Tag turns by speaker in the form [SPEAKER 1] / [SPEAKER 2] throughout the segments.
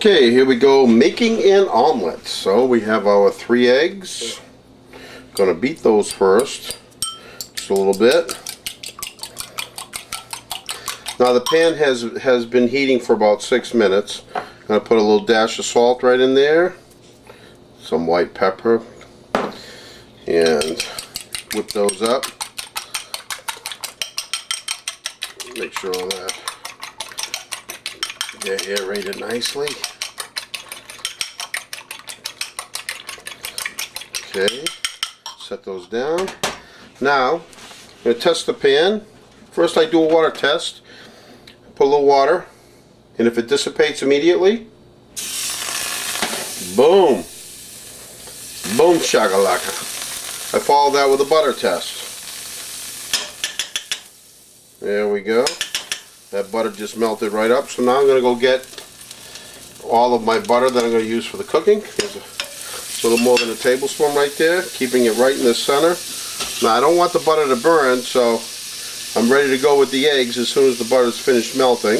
[SPEAKER 1] Okay, here we go, making an omelet. So we have our 3 eggs. Gonna beat those first, just a little bit. Now the pan has been heating for about 6 minutes. I'm gonna put a little dash of salt right in there, some white pepper, and whip those up. Make sure that they're aerated nicely. Okay, set those down. Now, I'm going to test the pan. First I do a water test. Put a little water, and if it dissipates immediately, boom! Boom shakalaka. I follow that with a butter test. There we go. That butter just melted right up. So now I'm going to go get all of my butter that I'm going to use for the cooking. There's a little more than a tablespoon right there, keeping it right in the center. Now I don't want the butter to burn, so I'm ready to go with the eggs as soon as the butter's finished melting.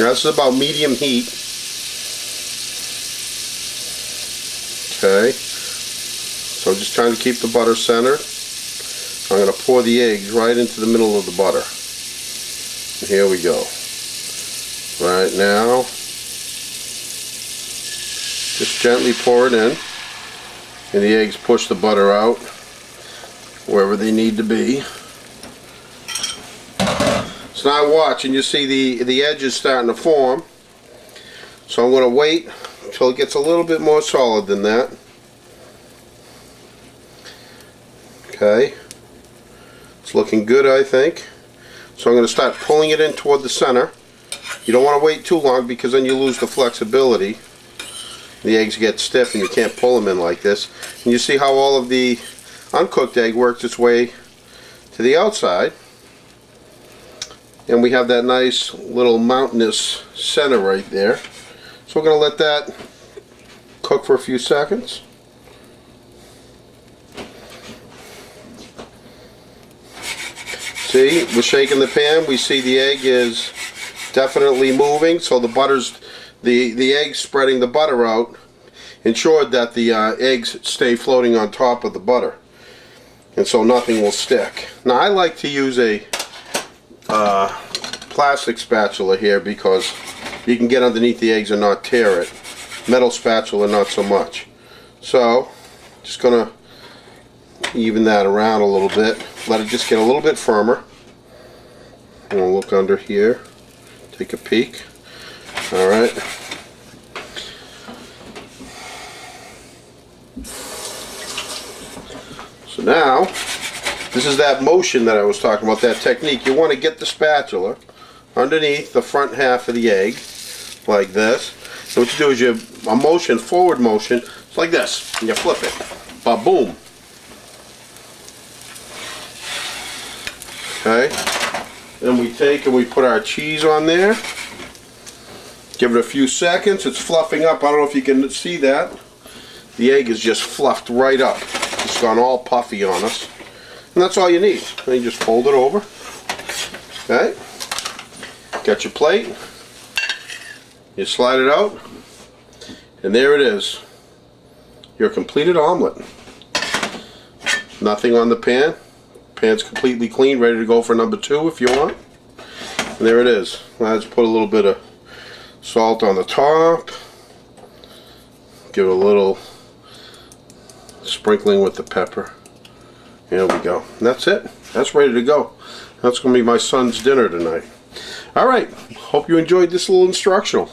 [SPEAKER 1] Now this is about medium heat. Okay. So just trying to keep the butter centered. I'm going to pour the eggs right into the middle of the butter. And here we go. Right now, just gently pour it in, and the eggs push the butter out wherever they need to be. So now watch, and you see the edges starting to form. So I'm going to wait until it gets a little bit more solid than that. Okay, it's looking good, I think. So I'm going to start pulling it in toward the center. You don't want to wait too long because then you lose the flexibility. The eggs get stiff and you can't pull them in like this. And you see how all of the uncooked egg works its way to the outside. And we have that nice little mountainous center right there. So we're going to let that cook for a few seconds. See, we're shaking the pan. We see the egg is definitely moving, so the butter's the egg spreading the butter out ensured that the eggs stay floating on top of the butter, and so nothing will stick. Now I like to use a plastic spatula here because you can get underneath the eggs and not tear it. Metal spatula not so much. So just gonna even that around a little bit, let it just get a little bit firmer. I'm gonna look under here, take a peek. Alright. So now, this is that motion that I was talking about, that technique. You want to get the spatula underneath the front half of the egg, like this. So what you do is a motion, forward motion, it's like this, and you flip it. Ba-boom. Okay. Then we take and we put our cheese on there. Give it a few seconds. It's fluffing up. I don't know if you can see that. The egg is just fluffed right up. It's gone all puffy on us. And that's all you need. Then you just fold it over. Okay. Got your plate. You slide it out. And there it is. Your completed omelet. Nothing on the pan. Pan's completely clean, ready to go for number 2 if you want. And there it is. I'll just put a little bit of salt on the top. Give it a little sprinkling with the pepper. There we go. And that's it. That's ready to go. That's going to be my son's dinner tonight. Alright. Hope you enjoyed this little instructional.